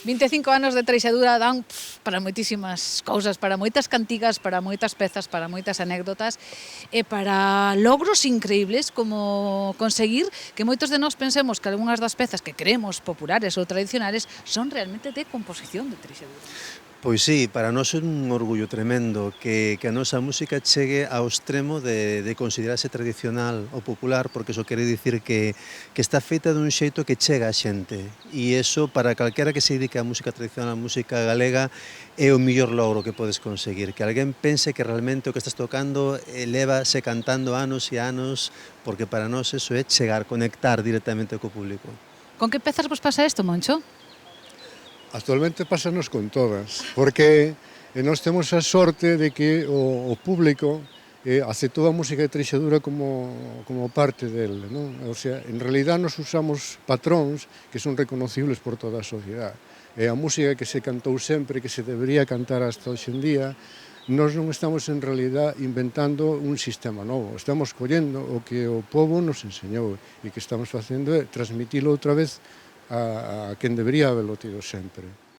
25 anos de treixadura dan para moitísimas cousas, para moitas cantigas, para moitas pezas, para moitas anécdotas e para logros increíbles como conseguir que moitos de nós pensemos que algunhas das pezas que queremos populares ou tradicionales son realmente de composición de treixadura. Pois sí, para nós é un orgullo tremendo que a nosa música chegue ao extremo de considerarse tradicional ou popular, porque iso quere dicir que está feita dun xeito que chega á xente. E iso, para calquera que se dedique á música tradicional, á música galega, é o mellor logro que podes conseguir. Que alguén pense que realmente o que estás tocando lévase cantando anos e anos, porque para nós eso é chegar, conectar directamente co público. Con que pezas vos pasa isto, Moncho? Actualmente pásanos con todas, porque nós temos a sorte de que o público aceptou a música de treixadura como parte del, non? O sea, en realidad nos usamos patróns que son reconocibles por toda a sociedade. É a música que se cantou sempre, que se debería cantar hasta hoxe en día. Nós non estamos en realidad inventando un sistema novo, estamos collendo o que o povo nos enseñou e que estamos facendo é transmitilo outra vez a quen debería habelo tido sempre.